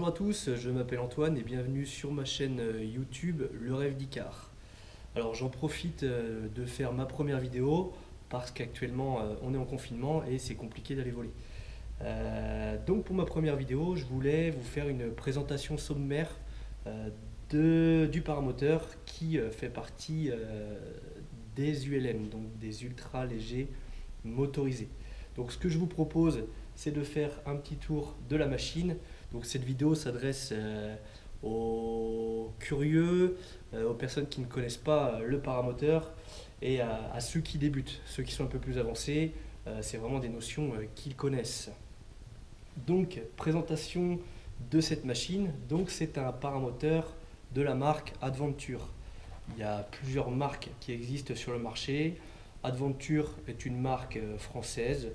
à tous, je m'appelle Antoine et bienvenue sur ma chaîne YouTube Le Rêve d'Icare. Alors j'en profite de faire ma première vidéo parce qu'actuellement on est en confinement et c'est compliqué d'aller voler. Donc pour ma première vidéo, je voulais vous faire une présentation sommaire du paramoteur qui fait partie des ULM, donc des ultra légers motorisés. Donc ce que je vous propose, c'est de faire un petit tour de la machine. Donc cette vidéo s'adresse aux curieux, aux personnes qui ne connaissent pas le paramoteur et à ceux qui débutent, ceux qui sont un peu plus avancés. C'est vraiment des notions qu'ils connaissent. Donc présentation de cette machine. Donc c'est un paramoteur de la marque Adventure. Il y a plusieurs marques qui existent sur le marché. Adventure est une marque française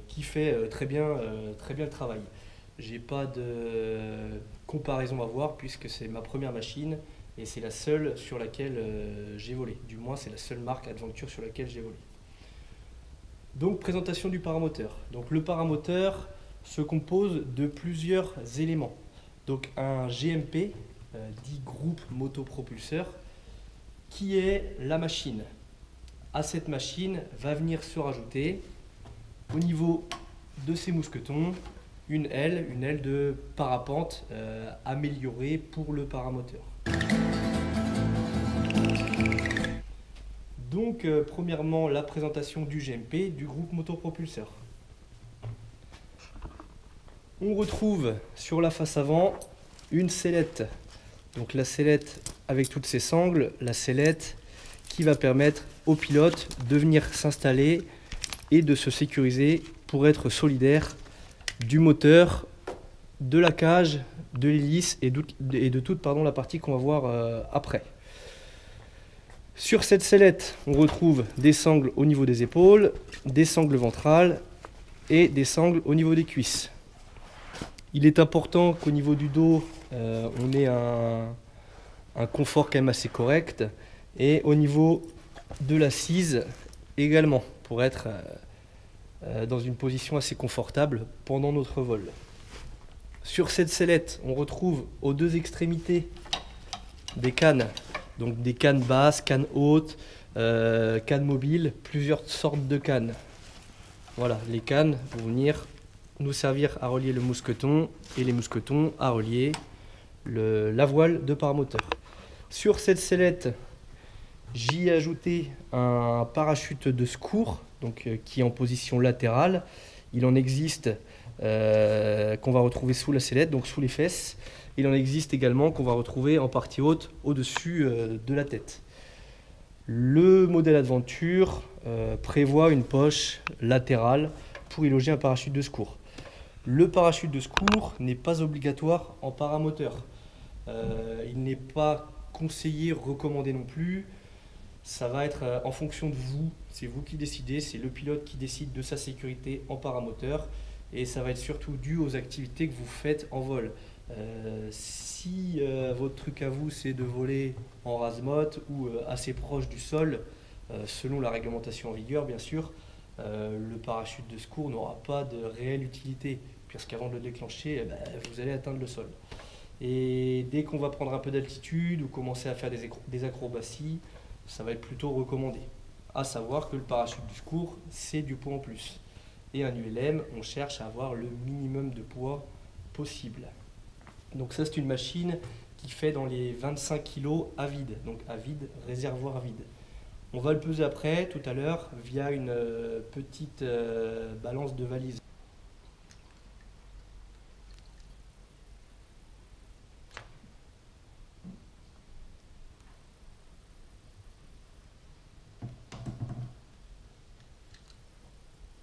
qui fait très bien le travail. J'ai pas de comparaison à voir puisque c'est ma première machine et c'est la seule sur laquelle j'ai volé. Du moins, c'est la seule marque Adventure sur laquelle j'ai volé. Donc, présentation du paramoteur. Donc, le paramoteur se compose de plusieurs éléments. Donc, un GMP, dit groupe motopropulseur, qui est la machine. À cette machine va venir se rajouter au niveau de ces mousquetons une aile de parapente améliorée pour le paramoteur. Donc premièrement la présentation du GMP, du groupe motopropulseur. On retrouve sur la face avant une sellette. Donc la sellette avec toutes ses sangles, la sellette qui va permettre au pilote de venir s'installer et de se sécuriser pour être solidaire du moteur, de la cage, de l'hélice et de toute la partie qu'on va voir après. Sur cette sellette, on retrouve des sangles au niveau des épaules, des sangles ventrales et des sangles au niveau des cuisses. Il est important qu'au niveau du dos, on ait un confort quand même assez correct. Et au niveau de l'assise également, pour être dans une position assez confortable pendant notre vol. Sur cette sellette, on retrouve aux deux extrémités des cannes, donc des cannes basses, cannes hautes, cannes mobiles, plusieurs sortes de cannes. Voilà, les cannes vont venir nous servir à relier le mousqueton et les mousquetons à relier la voile de paramoteur. Sur cette sellette, j'y ai ajouté un parachute de secours donc, qui est en position latérale. Il en existe qu'on va retrouver sous la sellette, donc sous les fesses. Il en existe également qu'on va retrouver en partie haute au-dessus de la tête. Le modèle Adventure prévoit une poche latérale pour y loger un parachute de secours. Le parachute de secours n'est pas obligatoire en paramoteur. Il n'est pas conseillé, recommandé non plus. Ça va être en fonction de vous, c'est vous qui décidez, c'est le pilote qui décide de sa sécurité en paramoteur et ça va être surtout dû aux activités que vous faites en vol. Si votre truc à vous c'est de voler en rase-motte ou assez proche du sol, selon la réglementation en vigueur bien sûr, le parachute de secours n'aura pas de réelle utilité puisqu'avant de le déclencher, vous allez atteindre le sol. Et dès qu'on va prendre un peu d'altitude ou commencer à faire des acrobaties, ça va être plutôt recommandé. À savoir que le parachute du secours, c'est du poids en plus. Et un ULM, on cherche à avoir le minimum de poids possible. Donc ça, c'est une machine qui fait dans les 25 kg à vide. Donc à vide, réservoir à vide. On va le peser après, tout à l'heure, via une petite balance de valise.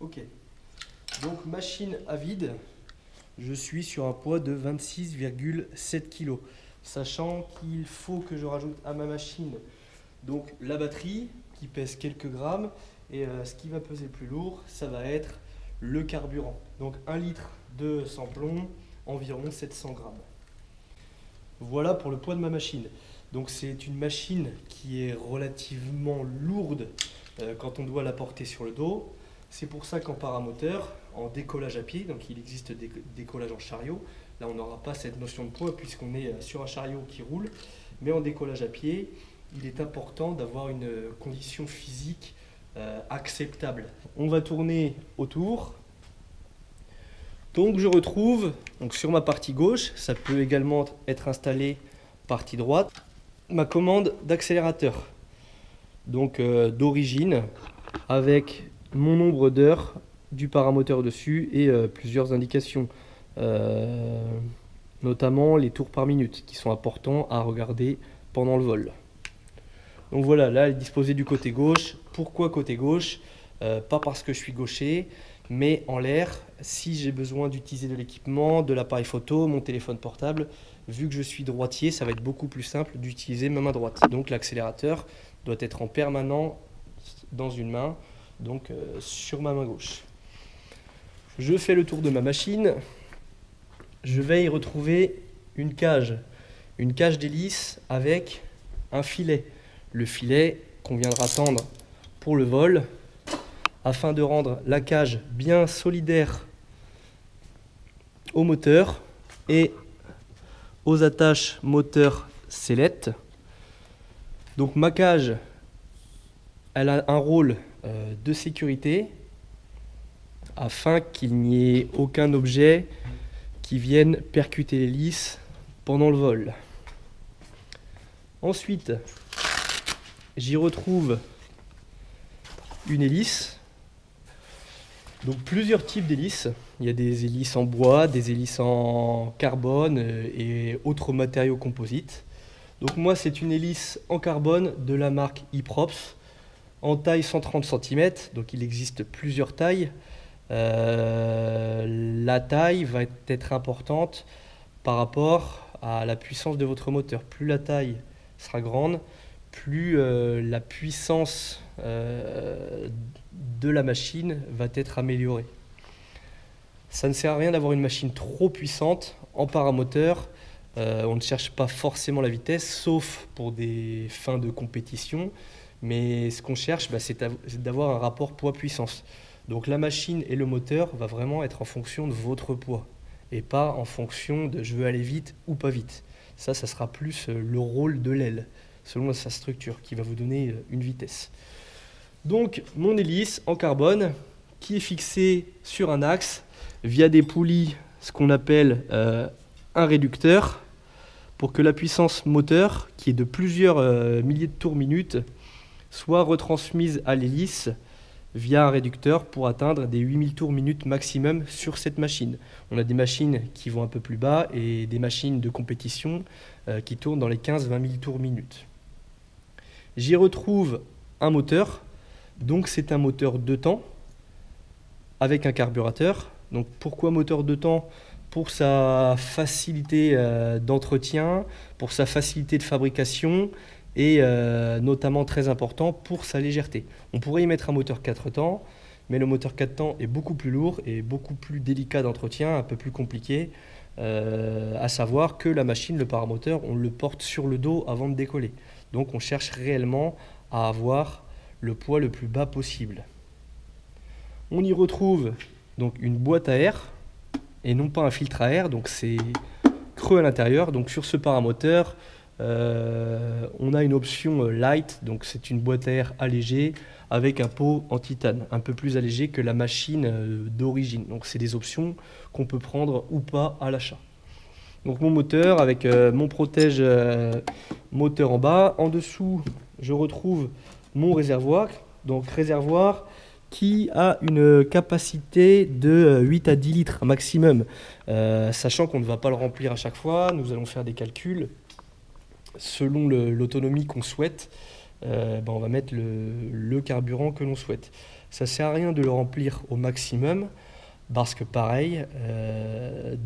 Ok, donc machine à vide, je suis sur un poids de 26,7 kg, sachant qu'il faut que je rajoute à ma machine donc la batterie qui pèse quelques grammes et ce qui va peser plus lourd, ça va être le carburant. Donc 1 litre de sans-plomb, environ 700 grammes. Voilà pour le poids de ma machine. Donc c'est une machine qui est relativement lourde quand on doit la porter sur le dos. C'est pour ça qu'en paramoteur, en décollage à pied, donc il existe des décollages en chariot, Là, on n'aura pas cette notion de poids puisqu'on est sur un chariot qui roule, mais en décollage à pied, il est important d'avoir une condition physique acceptable. On va tourner autour. Donc je retrouve sur ma partie gauche, ça peut également être installé partie droite, ma commande d'accélérateur. Donc d'origine, avec mon nombre d'heures du paramoteur dessus et plusieurs indications, notamment les tours par minute qui sont importants à regarder pendant le vol. Donc voilà, là elle est disposée du côté gauche. Pourquoi côté gauche? Pas parce que je suis gaucher, mais en l'air, si j'ai besoin d'utiliser de l'équipement, de l'appareil photo, mon téléphone portable, vu que je suis droitier, ça va être beaucoup plus simple d'utiliser ma main droite. Donc l'accélérateur doit être en permanent dans une main, donc sur ma main gauche. Je fais le tour de ma machine, je vais y retrouver une cage d'hélice avec un filet. Le filet qu'on viendra tendre pour le vol, afin de rendre la cage bien solidaire au moteur et aux attaches moteur sellette. Donc ma cage, elle a un rôle de sécurité afin qu'il n'y ait aucun objet qui vienne percuter l'hélice pendant le vol. Ensuite, j'y retrouve une hélice. Donc plusieurs types d'hélices. Il y a des hélices en bois, des hélices en carbone et autres matériaux composites. Donc moi c'est une hélice en carbone de la marque Hyprops en taille 130 cm. Donc il existe plusieurs tailles. La taille va être importante par rapport à la puissance de votre moteur. Plus la taille sera grande, plus la puissance de la machine va être améliorée. Ça ne sert à rien d'avoir une machine trop puissante en paramoteur. On ne cherche pas forcément la vitesse, sauf pour des fins de compétition. Mais ce qu'on cherche, c'est d'avoir un rapport poids-puissance. Donc la machine et le moteur va vraiment être en fonction de votre poids et pas en fonction de je veux aller vite ou pas vite. Ça sera plus le rôle de l'aile, selon sa structure, qui va vous donner une vitesse. Donc mon hélice en carbone qui est fixée sur un axe via des poulies, ce qu'on appelle un réducteur, pour que la puissance moteur, qui est de plusieurs milliers de tours minute, soit retransmise à l'hélice via un réducteur pour atteindre des 8000 tours minute maximum sur cette machine. On a des machines qui vont un peu plus bas et des machines de compétition qui tournent dans les 15-20 000 tours minute. J'y retrouve un moteur, donc c'est un moteur 2 temps avec un carburateur. Donc pourquoi moteur 2 temps? Pour sa facilité d'entretien, pour sa facilité de fabrication et notamment très important pour sa légèreté. On pourrait y mettre un moteur 4 temps, mais le moteur 4 temps est beaucoup plus lourd et beaucoup plus délicat d'entretien, un peu plus compliqué, à savoir que la machine, le paramoteur, on le porte sur le dos avant de décoller. Donc on cherche réellement à avoir le poids le plus bas possible. On y retrouve donc une boîte à air et non pas un filtre à air, donc c'est creux à l'intérieur. Donc sur ce paramoteur, on a une option light, donc c'est une boîte à air allégée avec un pot en titane, un peu plus allégé que la machine d'origine. Donc c'est des options qu'on peut prendre ou pas à l'achat. Donc mon moteur avec mon protège moteur en bas. En dessous, je retrouve mon réservoir. Donc réservoir qui a une capacité de 8 à 10 litres maximum. Sachant qu'on ne va pas le remplir à chaque fois, nous allons faire des calculs. Selon l'autonomie qu'on souhaite, on va mettre le carburant que l'on souhaite. Ça ne sert à rien de le remplir au maximum, parce que pareil,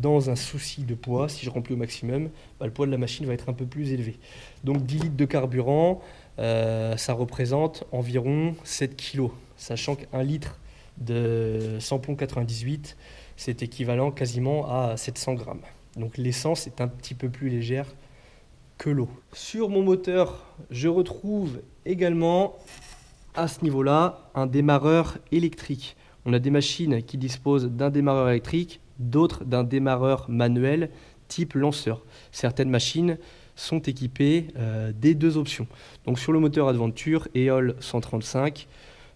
dans un souci de poids, si je remplis au maximum, le poids de la machine va être un peu plus élevé. Donc 10 litres de carburant, ça représente environ 7 kg, sachant qu'un litre de samplon 98, c'est équivalent quasiment à 700 grammes. Donc l'essence est un petit peu plus légère que l'eau. Sur mon moteur, je retrouve également à ce niveau-là un démarreur électrique. On a des machines qui disposent d'un démarreur électrique d'autres d'un démarreur manuel type lanceur. Certaines machines sont équipées des deux options. Donc sur le moteur Adventure Éole 135,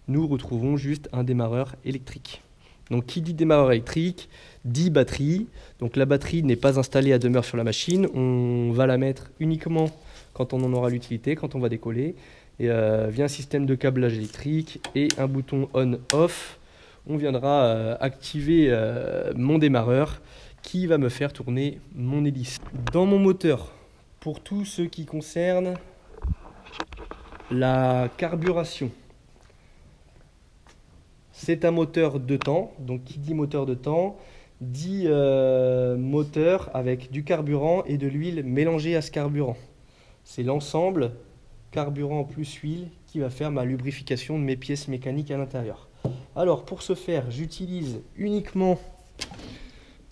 nous retrouvons juste un démarreur électrique. Donc qui dit démarreur électrique dit batterie. Donc la batterie n'est pas installée à demeure sur la machine, on va la mettre uniquement quand on en aura l'utilité, quand on va décoller. Et via un système de câblage électrique et un bouton on-off, on viendra activer mon démarreur qui va me faire tourner mon hélice. Dans mon moteur, pour tout ce qui concerne la carburation, c'est un moteur de temps. Donc qui dit moteur de temps dit moteur avec du carburant et de l'huile mélangée à ce carburant. C'est l'ensemble carburant plus huile qui va faire ma lubrification de mes pièces mécaniques à l'intérieur. Alors pour ce faire, j'utilise uniquement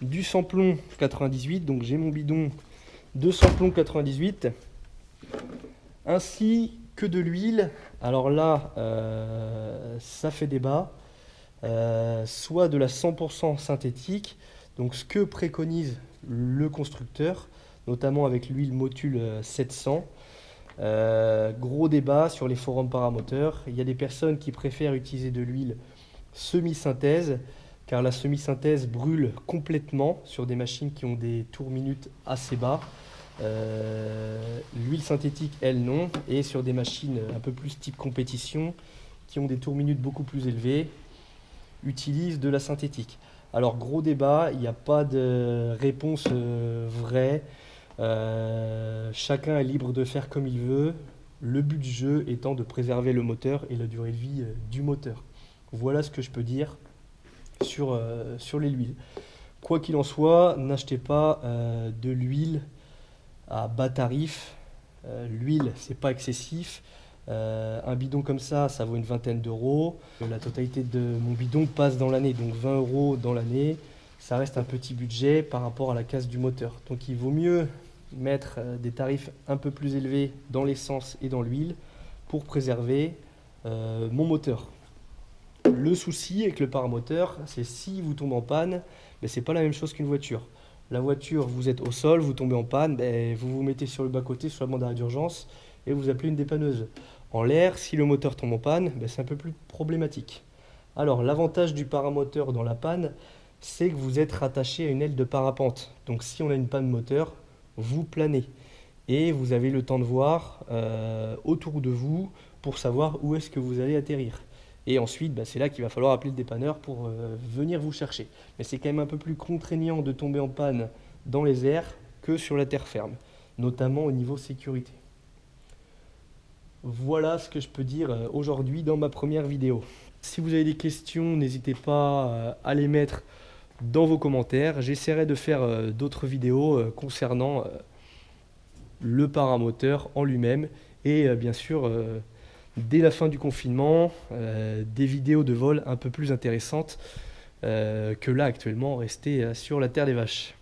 du samplon 98, donc j'ai mon bidon de samplon 98, ainsi que de l'huile. Alors là, ça fait débat, soit de la 100% synthétique, donc ce que préconise le constructeur, notamment avec l'huile Motul 700. Gros débat sur les forums paramoteurs. Il y a des personnes qui préfèrent utiliser de l'huile semi-synthèse, car la semi-synthèse brûle complètement sur des machines qui ont des tours minutes assez bas. L'huile synthétique, elle, non. Et sur des machines un peu plus type compétition, qui ont des tours minutes beaucoup plus élevés, utilise de la synthétique. Alors gros débat, il n'y a pas de réponse vraie. Chacun est libre de faire comme il veut. Le but du jeu étant de préserver le moteur et la durée de vie du moteur. Voilà ce que je peux dire sur les huiles. Quoi qu'il en soit, n'achetez pas de l'huile à bas tarif. L'huile, c'est pas excessif. Un bidon comme ça vaut une vingtaine d'euros. La totalité de mon bidon passe dans l'année, donc 20 euros dans l'année. Ça reste un petit budget par rapport à la casse du moteur. Donc il vaut mieux mettre des tarifs un peu plus élevés dans l'essence et dans l'huile pour préserver mon moteur. Le souci avec le paramoteur, c'est si vous tombez en panne, ce n'est pas la même chose qu'une voiture. La voiture, vous êtes au sol, vous tombez en panne, vous vous mettez sur le bas-côté, sur la bande d'arrêt d'urgence et vous appelez une dépanneuse. En l'air, si le moteur tombe en panne, c'est un peu plus problématique. Alors l'avantage du paramoteur dans la panne, c'est que vous êtes rattaché à une aile de parapente. Donc si on a une panne moteur, vous planez et vous avez le temps de voir autour de vous pour savoir où est-ce que vous allez atterrir. Et ensuite, c'est là qu'il va falloir appeler le dépanneur pour venir vous chercher. Mais c'est quand même un peu plus contraignant de tomber en panne dans les airs que sur la terre ferme, notamment au niveau sécurité. Voilà ce que je peux dire aujourd'hui dans ma première vidéo. Si vous avez des questions, n'hésitez pas à les mettre dans vos commentaires. J'essaierai de faire d'autres vidéos concernant le paramoteur en lui-même et bien sûr dès la fin du confinement des vidéos de vol un peu plus intéressantes que là actuellement rester sur la terre des vaches.